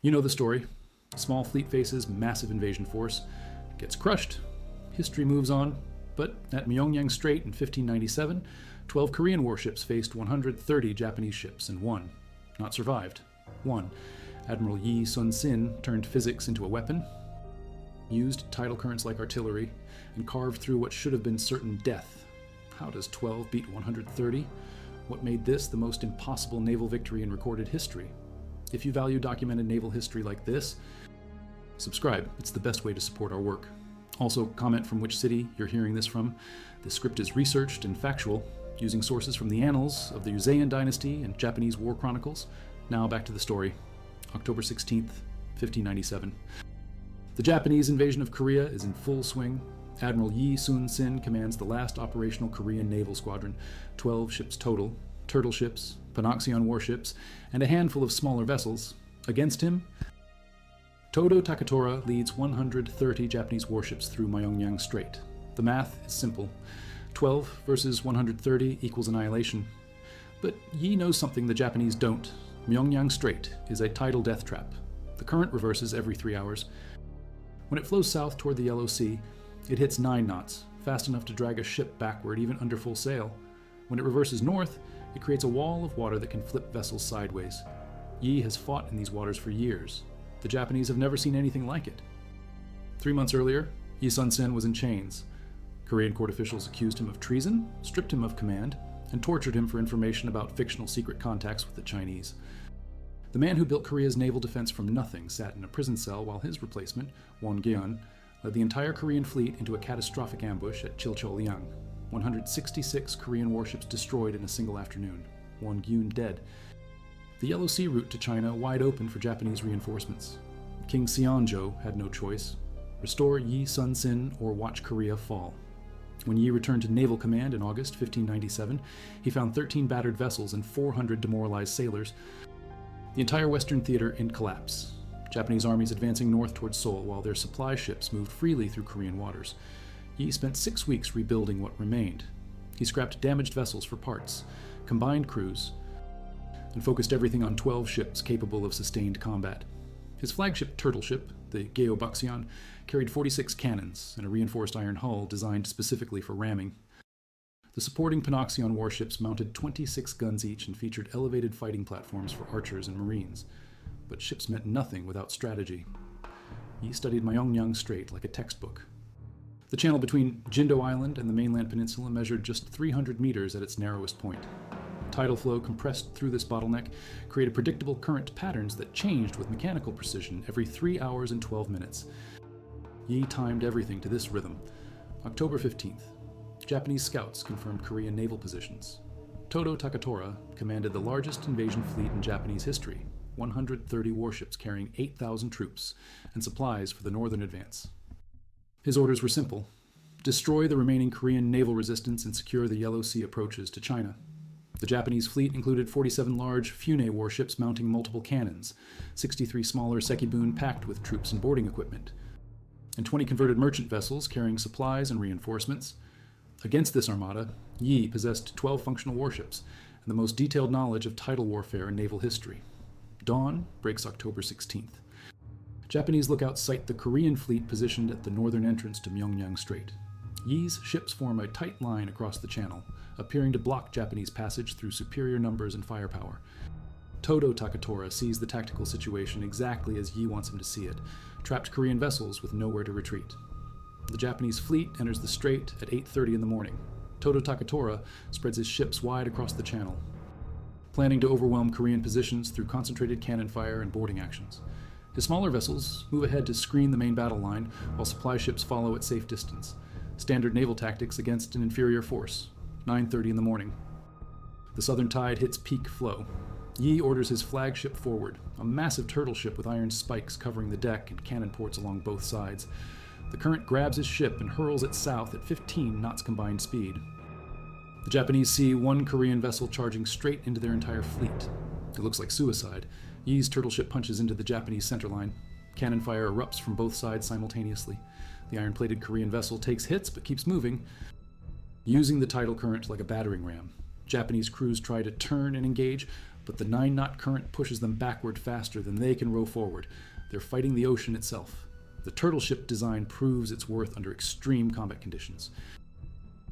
You know the story. Small fleet faces massive invasion force, gets crushed, history moves on, but at Myeongnyang Strait in 1597, 12 Korean warships faced 130 Japanese ships and won. Not survived. Won. Admiral Yi Sun-sin turned physics into a weapon, used tidal currents like artillery, and carved through what should have been certain death. How does 12 beat 130? What made this the most impossible naval victory in recorded history? If you value documented naval history like this, subscribe. It's the best way to support our work. Also, comment from which city you're hearing this from. The script is researched and factual, using sources from the annals of the Joseon dynasty and Japanese war chronicles. Now back to the story. October 16th, 1597. The Japanese invasion of Korea is in full swing. Admiral Yi Sun-sin commands the last operational Korean naval squadron, 12 ships total, turtle ships, Panoxion warships, and a handful of smaller vessels. Against him, Todo Takatora leads 130 Japanese warships through Myeongnyang Strait. The math is simple. 12 versus 130 equals annihilation. But Yi knows something the Japanese don't. Myeongnyang Strait is a tidal death trap. The current reverses every 3 hours. When it flows south toward the Yellow Sea, it hits 9 knots, fast enough to drag a ship backward even under full sail. When it reverses north, it creates a wall of water that can flip vessels sideways. Yi has fought in these waters for years. The Japanese have never seen anything like it. 3 months earlier, Yi Sun-sin was in chains. Korean court officials accused him of treason, stripped him of command, and tortured him for information about fictional secret contacts with the Chinese. The man who built Korea's naval defense from nothing sat in a prison cell while his replacement, Won-geun, led the entire Korean fleet into a catastrophic ambush at Chilcholyang. 166 Korean warships destroyed in a single afternoon. Won-geun dead. The Yellow Sea route to China wide open for Japanese reinforcements. King Seonjo had no choice. Restore Yi Sun-sin or watch Korea fall. When Yi returned to naval command in August 1597, he found 13 battered vessels and 400 demoralized sailors. The entire Western theater in collapse. Japanese armies advancing north towards Seoul while their supply ships moved freely through Korean waters. Yi spent 6 weeks rebuilding what remained. He scrapped damaged vessels for parts, combined crews, and focused everything on 12 ships capable of sustained combat. His flagship turtle ship, the Geobaxion, carried 46 cannons and a reinforced iron hull designed specifically for ramming. The supporting Panoxion warships mounted 26 guns each and featured elevated fighting platforms for archers and marines. But ships meant nothing without strategy. Yi studied Myeongnyang Strait like a textbook. The channel between Jindo Island and the mainland peninsula measured just 300 meters at its narrowest point. Tidal flow compressed through this bottleneck created predictable current patterns that changed with mechanical precision every 3 hours and 12 minutes. Yi timed everything to this rhythm. October 15th. Japanese scouts confirmed Korean naval positions. Todo Takatora commanded the largest invasion fleet in Japanese history, 130 warships carrying 8,000 troops and supplies for the northern advance. His orders were simple: destroy the remaining Korean naval resistance and secure the Yellow Sea approaches to China. The Japanese fleet included 47 large Fune warships mounting multiple cannons, 63 smaller Sekibun packed with troops and boarding equipment, and 20 converted merchant vessels carrying supplies and reinforcements. Against this armada, Yi possessed 12 functional warships and the most detailed knowledge of tidal warfare in naval history. Dawn breaks October 16th. Japanese lookouts sight the Korean fleet positioned at the northern entrance to Myeongnyang Strait. Yi's ships form a tight line across the channel, appearing to block Japanese passage through superior numbers and firepower. Todo Takatora sees the tactical situation exactly as Yi wants him to see it, trapped Korean vessels with nowhere to retreat. The Japanese fleet enters the strait at 8:30 in the morning. Todo Takatora spreads his ships wide across the channel, planning to overwhelm Korean positions through concentrated cannon fire and boarding actions. His smaller vessels move ahead to screen the main battle line, while supply ships follow at safe distance. Standard naval tactics against an inferior force. 9:30 in the morning. The southern tide hits peak flow. Yi orders his flagship forward, a massive turtle ship with iron spikes covering the deck and cannon ports along both sides. The current grabs his ship and hurls it south at 15 knots combined speed. The Japanese see one Korean vessel charging straight into their entire fleet. It looks like suicide. Yi's turtle ship punches into the Japanese center line. Cannon fire erupts from both sides simultaneously. The iron-plated Korean vessel takes hits but keeps moving, using the tidal current like a battering ram. Japanese crews try to turn and engage, but the 9-knot current pushes them backward faster than they can row forward. They're fighting the ocean itself. The turtle ship design proves its worth under extreme combat conditions.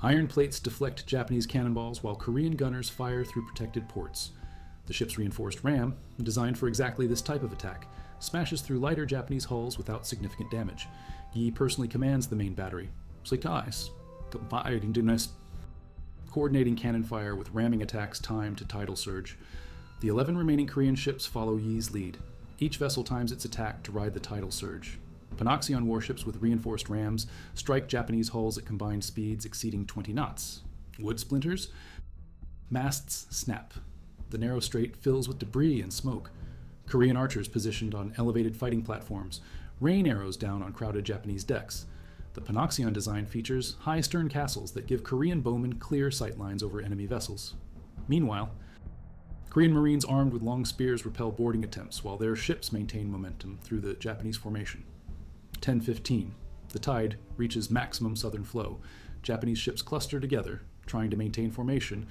Iron plates deflect Japanese cannonballs while Korean gunners fire through protected ports. The ship's reinforced ram, designed for exactly this type of attack, smashes through lighter Japanese hulls without significant damage. Yi personally commands the main battery. Coordinating cannon fire with ramming attacks timed to tidal surge. The 11 remaining Korean ships follow Yi's lead. Each vessel times its attack to ride the tidal surge. Panoxion warships with reinforced rams strike Japanese hulls at combined speeds exceeding 20 knots. Wood splinters. Masts snap. The narrow strait fills with debris and smoke. Korean archers positioned on elevated fighting platforms rain arrows down on crowded Japanese decks. The Panoxion design features high stern castles that give Korean bowmen clear sightlines over enemy vessels. Meanwhile, Korean Marines armed with long spears repel boarding attempts while their ships maintain momentum through the Japanese formation. 10:15. The tide reaches maximum southern flow. Japanese ships cluster together, trying to maintain formation,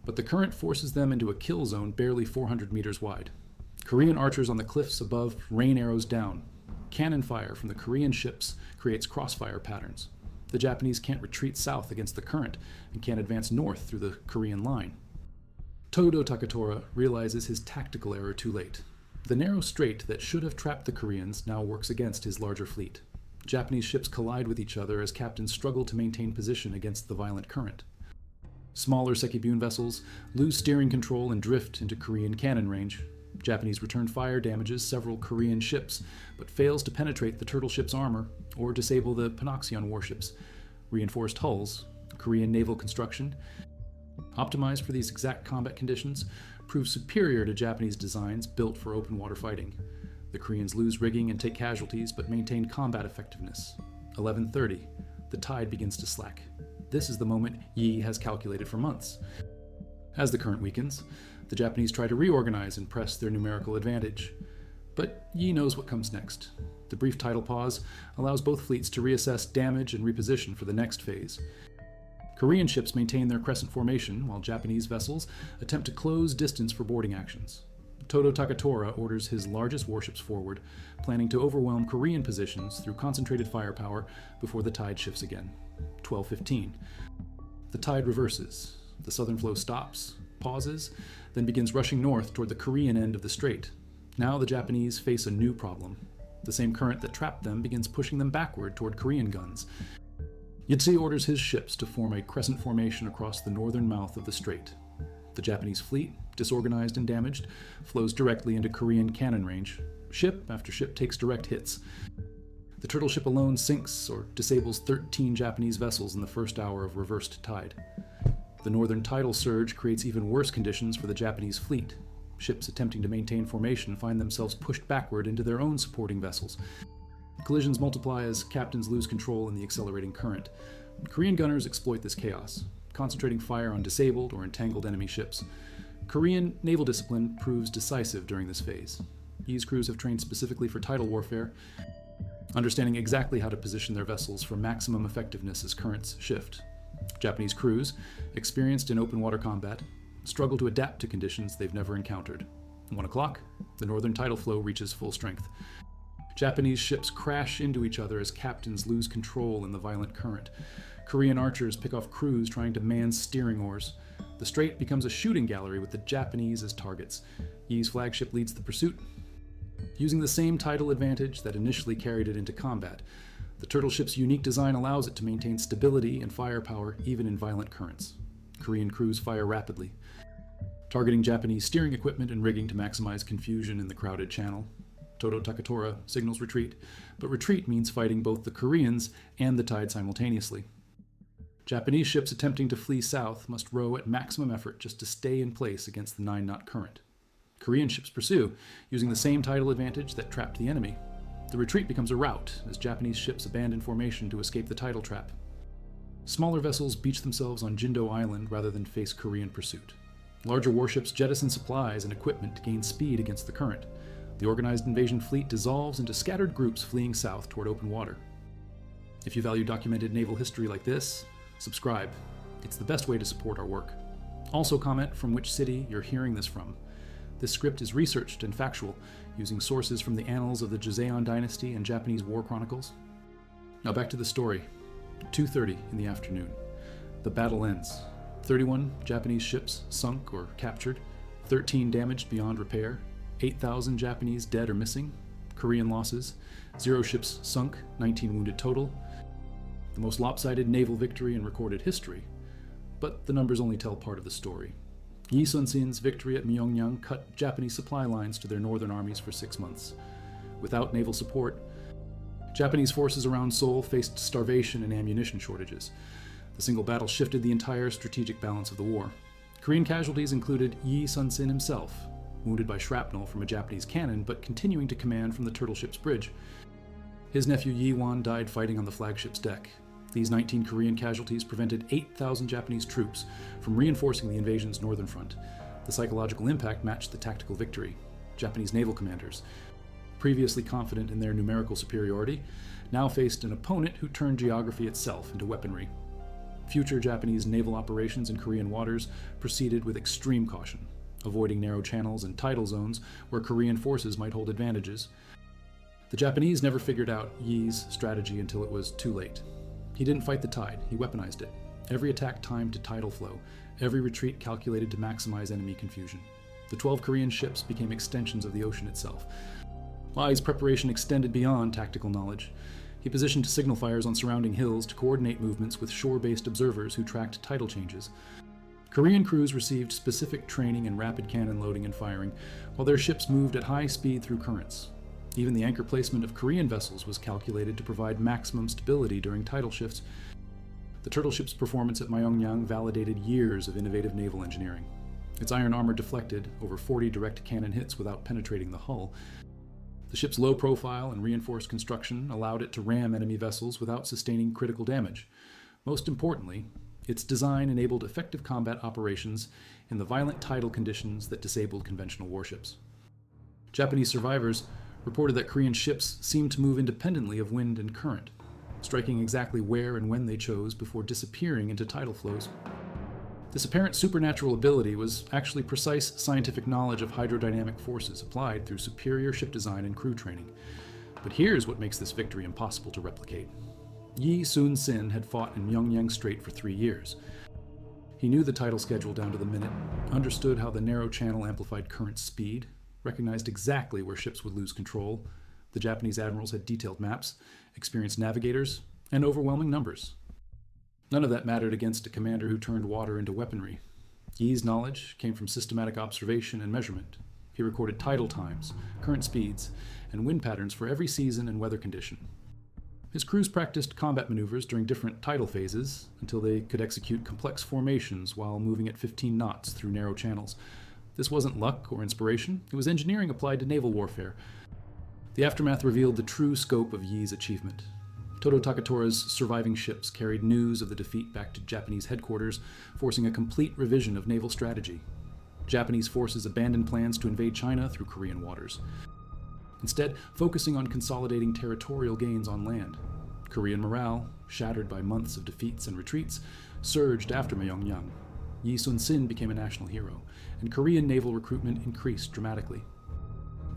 but the current forces them into a kill zone barely 400 meters wide. Korean archers on the cliffs above rain arrows down. Cannon fire from the Korean ships creates crossfire patterns. The Japanese can't retreat south against the current and can't advance north through the Korean line. Todo Takatora realizes his tactical error too late. The narrow strait that should have trapped the Koreans now works against his larger fleet. Japanese ships collide with each other as captains struggle to maintain position against the violent current. Smaller Sekibune vessels lose steering control and drift into Korean cannon range. Japanese return fire damages several Korean ships, but fails to penetrate the turtle ship's armor or disable the Panoxion warships. Reinforced hulls, Korean naval construction, optimized for these exact combat conditions, prove superior to Japanese designs built for open water fighting. The Koreans lose rigging and take casualties, but maintain combat effectiveness. 11:30. The tide begins to slack. This is the moment Yi has calculated for months. As the current weakens, the Japanese try to reorganize and press their numerical advantage. But Yi knows what comes next. The brief tidal pause allows both fleets to reassess damage and reposition for the next phase. Korean ships maintain their crescent formation, while Japanese vessels attempt to close distance for boarding actions. Todo Takatora orders his largest warships forward, planning to overwhelm Korean positions through concentrated firepower before the tide shifts again. 12:15. The tide reverses. The southern flow stops, pauses, then begins rushing north toward the Korean end of the strait. Now the Japanese face a new problem. The same current that trapped them begins pushing them backward toward Korean guns. Yitzi orders his ships to form a crescent formation across the northern mouth of the strait. The Japanese fleet, disorganized and damaged, flows directly into Korean cannon range. Ship after ship takes direct hits. The turtle ship alone sinks or disables 13 Japanese vessels in the first hour of reversed tide. The northern tidal surge creates even worse conditions for the Japanese fleet. Ships attempting to maintain formation find themselves pushed backward into their own supporting vessels. Collisions multiply as captains lose control in the accelerating current. Korean gunners exploit this chaos, concentrating fire on disabled or entangled enemy ships. Korean naval discipline proves decisive during this phase. Yi's crews have trained specifically for tidal warfare, understanding exactly how to position their vessels for maximum effectiveness as currents shift. Japanese crews, experienced in open water combat, struggle to adapt to conditions they've never encountered. 1 o'clock, the northern tidal flow reaches full strength. Japanese ships crash into each other as captains lose control in the violent current. Korean archers pick off crews trying to man steering oars. The strait becomes a shooting gallery with the Japanese as targets. Yi's flagship leads the pursuit, using the same tidal advantage that initially carried it into combat. The turtle ship's unique design allows it to maintain stability and firepower even in violent currents. Korean crews fire rapidly, targeting Japanese steering equipment and rigging to maximize confusion in the crowded channel. Todo Takatora signals retreat, but retreat means fighting both the Koreans and the tide simultaneously. Japanese ships attempting to flee south must row at maximum effort just to stay in place against the 9-knot current. Korean ships pursue, using the same tidal advantage that trapped the enemy. The retreat becomes a rout as Japanese ships abandon formation to escape the tidal trap. Smaller vessels beach themselves on Jindo Island rather than face Korean pursuit. Larger warships jettison supplies and equipment to gain speed against the current. The organized invasion fleet dissolves into scattered groups fleeing south toward open water. If you value documented naval history like this, subscribe. It's the best way to support our work. Also comment from which city you're hearing this from. This script is researched and factual, using sources from the annals of the Joseon dynasty and Japanese war chronicles. Now back to the story. 2:30 in the afternoon. The battle ends. 31 Japanese ships sunk or captured, 13 damaged beyond repair, 8,000 Japanese dead or missing, Korean losses, 0 ships sunk, 19 wounded total. The most lopsided naval victory in recorded history. But the numbers only tell part of the story. Yi Sun-sin's victory at Myeongnyang cut Japanese supply lines to their northern armies for 6 months. Without naval support, Japanese forces around Seoul faced starvation and ammunition shortages. The single battle shifted the entire strategic balance of the war. Korean casualties included Yi Sun-sin himself, wounded by shrapnel from a Japanese cannon but continuing to command from the turtle ship's bridge. His nephew Yi Wan died fighting on the flagship's deck. These 19 Korean casualties prevented 8,000 Japanese troops from reinforcing the invasion's northern front. The psychological impact matched the tactical victory. Japanese naval commanders, previously confident in their numerical superiority, now faced an opponent who turned geography itself into weaponry. Future Japanese naval operations in Korean waters proceeded with extreme caution, avoiding narrow channels and tidal zones where Korean forces might hold advantages. The Japanese never figured out Yi's strategy until it was too late. He didn't fight the tide, he weaponized it. Every attack timed to tidal flow, every retreat calculated to maximize enemy confusion. The 12 Korean ships became extensions of the ocean itself. Yi's preparation extended beyond tactical knowledge. He positioned signal fires on surrounding hills to coordinate movements with shore-based observers who tracked tidal changes. Korean crews received specific training in rapid cannon loading and firing, while their ships moved at high speed through currents. Even the anchor placement of Korean vessels was calculated to provide maximum stability during tidal shifts. The turtle ship's performance at Myeongnyang validated years of innovative naval engineering. Its iron armor deflected over 40 direct cannon hits without penetrating the hull. The ship's low profile and reinforced construction allowed it to ram enemy vessels without sustaining critical damage. Most importantly, its design enabled effective combat operations in the violent tidal conditions that disabled conventional warships. Japanese survivors reported that Korean ships seemed to move independently of wind and current, striking exactly where and when they chose before disappearing into tidal flows. This apparent supernatural ability was actually precise scientific knowledge of hydrodynamic forces applied through superior ship design and crew training. But here's what makes this victory impossible to replicate. Yi Sun-sin had fought in Myeongnyang Strait for 3 years. He knew the tidal schedule down to the minute, understood how the narrow channel amplified current speed, recognized exactly where ships would lose control. The Japanese admirals had detailed maps, experienced navigators, and overwhelming numbers. None of that mattered against a commander who turned water into weaponry. Yi's knowledge came from systematic observation and measurement. He recorded tidal times, current speeds, and wind patterns for every season and weather condition. His crews practiced combat maneuvers during different tidal phases until they could execute complex formations while moving at 15 knots through narrow channels. This wasn't luck or inspiration, it was engineering applied to naval warfare. The aftermath revealed the true scope of Yi's achievement. Todo Takatora's surviving ships carried news of the defeat back to Japanese headquarters, forcing a complete revision of naval strategy. Japanese forces abandoned plans to invade China through Korean waters, instead focusing on consolidating territorial gains on land. Korean morale, shattered by months of defeats and retreats, surged after Myeongnyang. Yi Sun-sin became a national hero, and Korean naval recruitment increased dramatically.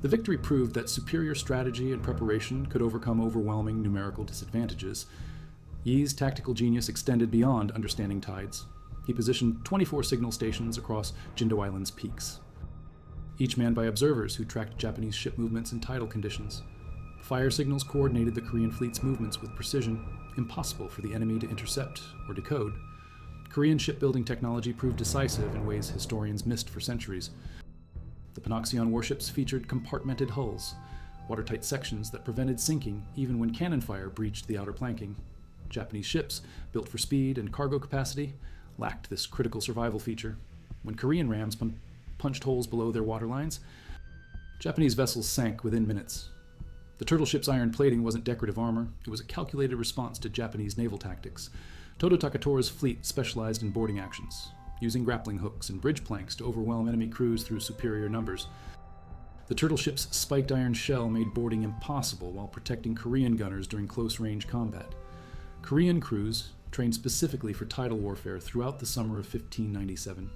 The victory proved that superior strategy and preparation could overcome overwhelming numerical disadvantages. Yi's tactical genius extended beyond understanding tides. He positioned 24 signal stations across Jindo Island's peaks, each manned by observers who tracked Japanese ship movements and tidal conditions. Fire signals coordinated the Korean fleet's movements with precision, impossible for the enemy to intercept or decode. Korean shipbuilding technology proved decisive in ways historians missed for centuries. The Panoxion warships featured compartmented hulls, watertight sections that prevented sinking even when cannon fire breached the outer planking. Japanese ships, built for speed and cargo capacity, lacked this critical survival feature. When Korean rams punched holes below their waterlines, Japanese vessels sank within minutes. The turtle ship's iron plating wasn't decorative armor, it was a calculated response to Japanese naval tactics. Todo Takatora's fleet specialized in boarding actions, using grappling hooks and bridge planks to overwhelm enemy crews through superior numbers. The turtle ship's spiked iron shell made boarding impossible while protecting Korean gunners during close-range combat. Korean crews trained specifically for tidal warfare throughout the summer of 1597.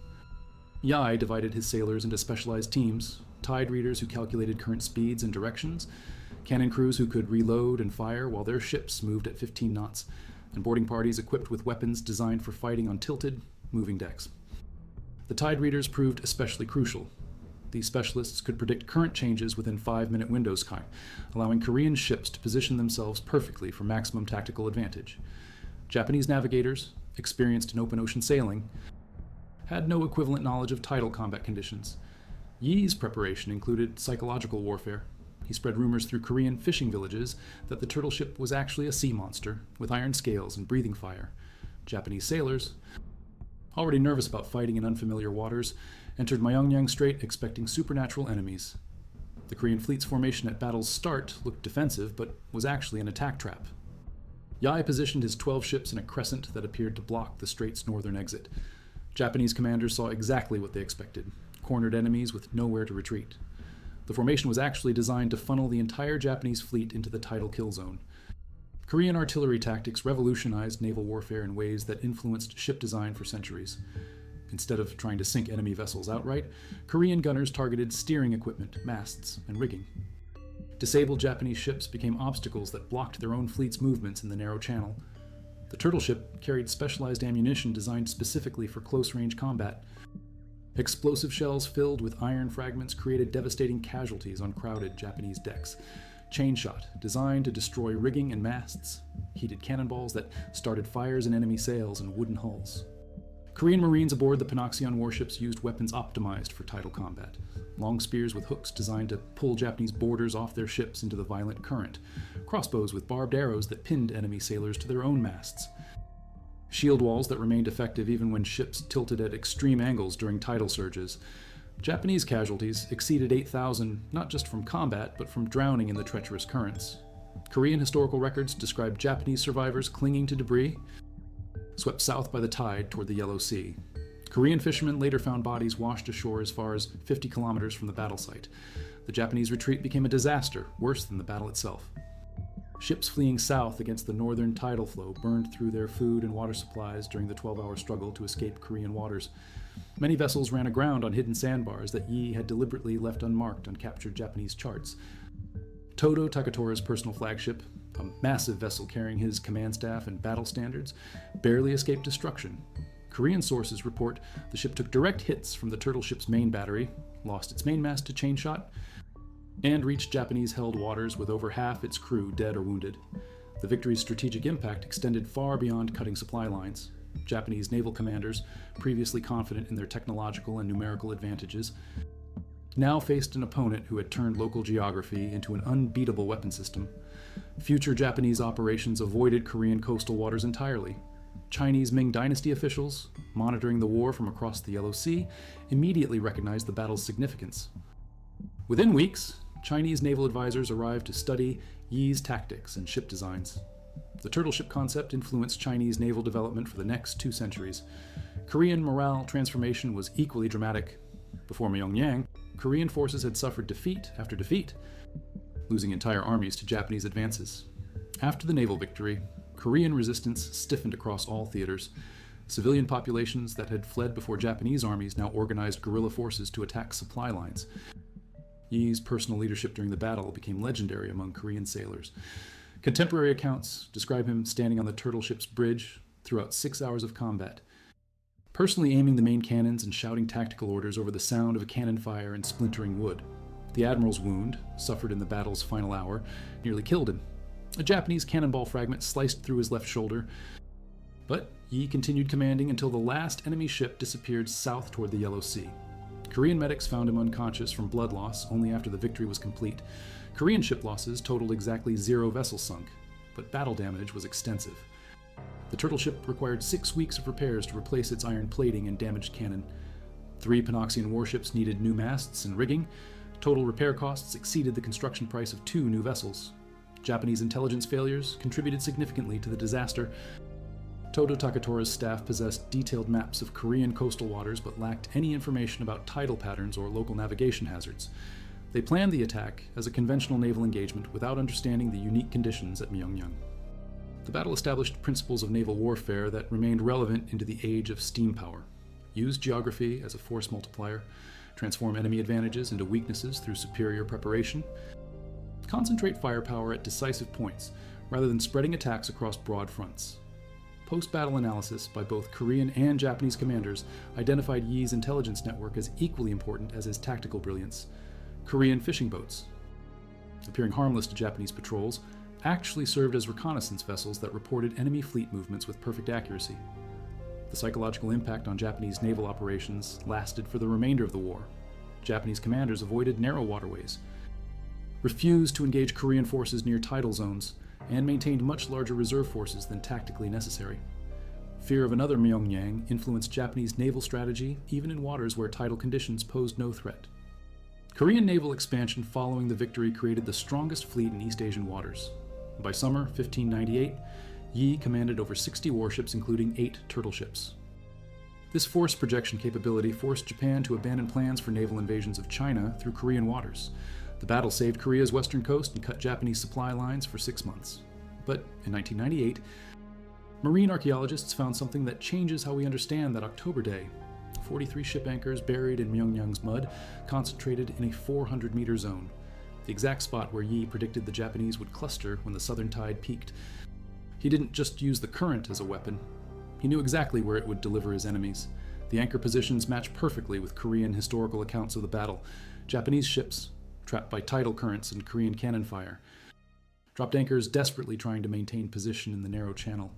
Yi divided his sailors into specialized teams: tide readers who calculated current speeds and directions, cannon crews who could reload and fire while their ships moved at 15 knots, and boarding parties equipped with weapons designed for fighting on tilted, moving decks. The tide readers proved especially crucial. These specialists could predict current changes within 5-minute windows, allowing Korean ships to position themselves perfectly for maximum tactical advantage. Japanese navigators, experienced in open ocean sailing, had no equivalent knowledge of tidal combat conditions. Yi's preparation included psychological warfare. He spread rumors through Korean fishing villages that the turtle ship was actually a sea monster with iron scales and breathing fire. Japanese sailors, already nervous about fighting in unfamiliar waters, entered Myeongnyang Strait expecting supernatural enemies. The Korean fleet's formation at battle's start looked defensive, but was actually an attack trap. Yi positioned his 12 ships in a crescent that appeared to block the strait's northern exit. Japanese commanders saw exactly what they expected: cornered enemies with nowhere to retreat. The formation was actually designed to funnel the entire Japanese fleet into the tidal kill zone. Korean artillery tactics revolutionized naval warfare in ways that influenced ship design for centuries. Instead of trying to sink enemy vessels outright, Korean gunners targeted steering equipment, masts, and rigging. Disabled Japanese ships became obstacles that blocked their own fleet's movements in the narrow channel. The turtle ship carried specialized ammunition designed specifically for close-range combat. Explosive shells filled with iron fragments created devastating casualties on crowded Japanese decks. Chain shot, designed to destroy rigging and masts. Heated cannonballs that started fires in enemy sails and wooden hulls. Korean Marines aboard the Pyeongnyang warships used weapons optimized for tidal combat. Long spears with hooks designed to pull Japanese boarders off their ships into the violent current. Crossbows with barbed arrows that pinned enemy sailors to their own masts. Shield walls that remained effective even when ships tilted at extreme angles during tidal surges. Japanese casualties exceeded 8,000, not just from combat, but from drowning in the treacherous currents. Korean historical records describe Japanese survivors clinging to debris, swept south by the tide toward the Yellow Sea. Korean fishermen later found bodies washed ashore as far as 50 kilometers from the battle site. The Japanese retreat became a disaster, worse than the battle itself. Ships fleeing south against the northern tidal flow burned through their food and water supplies during the 12-hour struggle to escape Korean waters. Many vessels ran aground on hidden sandbars that Yi had deliberately left unmarked on captured Japanese charts. Todo Takatora's personal flagship, a massive vessel carrying his command staff and battle standards, barely escaped destruction. Korean sources report the ship took direct hits from the turtle ship's main battery, lost its mainmast to chain shot, and reached Japanese-held waters with over half its crew dead or wounded. The victory's strategic impact extended far beyond cutting supply lines. Japanese naval commanders, previously confident in their technological and numerical advantages, now faced an opponent who had turned local geography into an unbeatable weapon system. Future Japanese operations avoided Korean coastal waters entirely. Chinese Ming Dynasty officials, monitoring the war from across the Yellow Sea, immediately recognized the battle's significance. Within weeks, Chinese naval advisors arrived to study Yi's tactics and ship designs. The turtle ship concept influenced Chinese naval development for the next 2 centuries. Korean morale transformation was equally dramatic. Before Myeongnyang, Korean forces had suffered defeat after defeat, losing entire armies to Japanese advances. After the naval victory, Korean resistance stiffened across all theaters. Civilian populations that had fled before Japanese armies now organized guerrilla forces to attack supply lines. Yi's personal leadership during the battle became legendary among Korean sailors. Contemporary accounts describe him standing on the turtle ship's bridge throughout 6 hours of combat, personally aiming the main cannons and shouting tactical orders over the sound of cannon fire and splintering wood. The admiral's wound, suffered in the battle's final hour, nearly killed him. A Japanese cannonball fragment sliced through his left shoulder, but Yi continued commanding until the last enemy ship disappeared south toward the Yellow Sea. Korean medics found him unconscious from blood loss only after the victory was complete. Korean ship losses totaled exactly 0 vessels sunk, but battle damage was extensive. The turtle ship required 6 weeks of repairs to replace its iron plating and damaged cannon. 3 Pyeongnyang warships needed new masts and rigging. Total repair costs exceeded the construction price of 2 new vessels. Japanese intelligence failures contributed significantly to the disaster. Todo Takatora's staff possessed detailed maps of Korean coastal waters but lacked any information about tidal patterns or local navigation hazards. They planned the attack as a conventional naval engagement without understanding the unique conditions at Myeongnyang. The battle established principles of naval warfare that remained relevant into the age of steam power. use geography as a force multiplier, transform enemy advantages into weaknesses through superior preparation, concentrate firepower at decisive points rather than spreading attacks across broad fronts. Post-battle analysis by both Korean and Japanese commanders identified Yi's intelligence network as equally important as his tactical brilliance. Korean fishing boats, appearing harmless to Japanese patrols, actually served as reconnaissance vessels that reported enemy fleet movements with perfect accuracy. The psychological impact on Japanese naval operations lasted for the remainder of the war. Japanese commanders avoided narrow waterways, refused to engage Korean forces near tidal zones, and maintained much larger reserve forces than tactically necessary. Fear of another Myeongnyang influenced Japanese naval strategy even in waters where tidal conditions posed no threat. Korean naval expansion following the victory created the strongest fleet in East Asian waters. By summer 1598, Yi commanded over 60 warships, including 8 turtle ships. This force projection capability forced Japan to abandon plans for naval invasions of China through Korean waters. The battle saved Korea's western coast and cut Japanese supply lines for 6 months. But in 1998, marine archaeologists found something that changes how we understand that October day. 43 ship anchors buried in Myeongnang's mud, concentrated in a 400-meter zone, the exact spot where Yi predicted the Japanese would cluster when the southern tide peaked. He didn't just use the current as a weapon. He knew exactly where it would deliver his enemies. The anchor positions match perfectly with Korean historical accounts of the battle. Japanese ships, trapped by tidal currents and Korean cannon fire, dropped anchors desperately trying to maintain position in the narrow channel.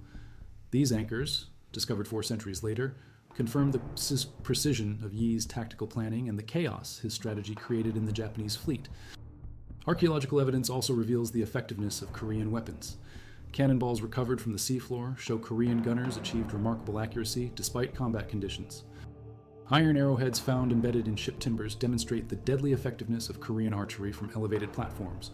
These anchors, discovered 4 centuries later, confirmed the precision of Yi's tactical planning and the chaos his strategy created in the Japanese fleet. Archaeological evidence also reveals the effectiveness of Korean weapons. Cannonballs recovered from the seafloor show Korean gunners achieved remarkable accuracy despite combat conditions. Iron arrowheads found embedded in ship timbers demonstrate the deadly effectiveness of Korean archery from elevated platforms.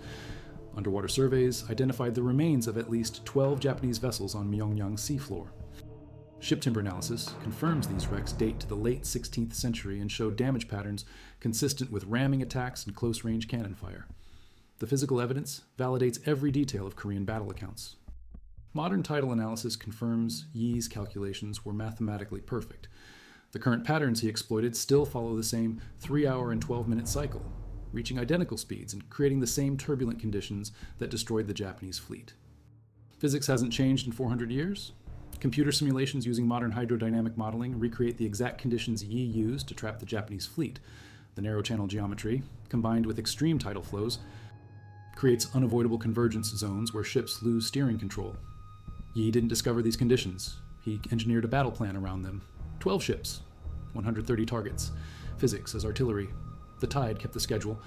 Underwater surveys identified the remains of at least 12 Japanese vessels on Myeongnyang's seafloor. Ship timber analysis confirms these wrecks date to the late 16th century and show damage patterns consistent with ramming attacks and close-range cannon fire. The physical evidence validates every detail of Korean battle accounts. Modern tidal analysis confirms Yi's calculations were mathematically perfect. The current patterns he exploited still follow the same 3-hour and 12-minute cycle, reaching identical speeds and creating the same turbulent conditions that destroyed the Japanese fleet. Physics hasn't changed in 400 years. Computer simulations using modern hydrodynamic modeling recreate the exact conditions Yi used to trap the Japanese fleet. The narrow channel geometry, combined with extreme tidal flows, creates unavoidable convergence zones where ships lose steering control. Yi didn't discover these conditions. He engineered a battle plan around them. 12 ships, 130 targets, physics as artillery. The tide kept the schedule,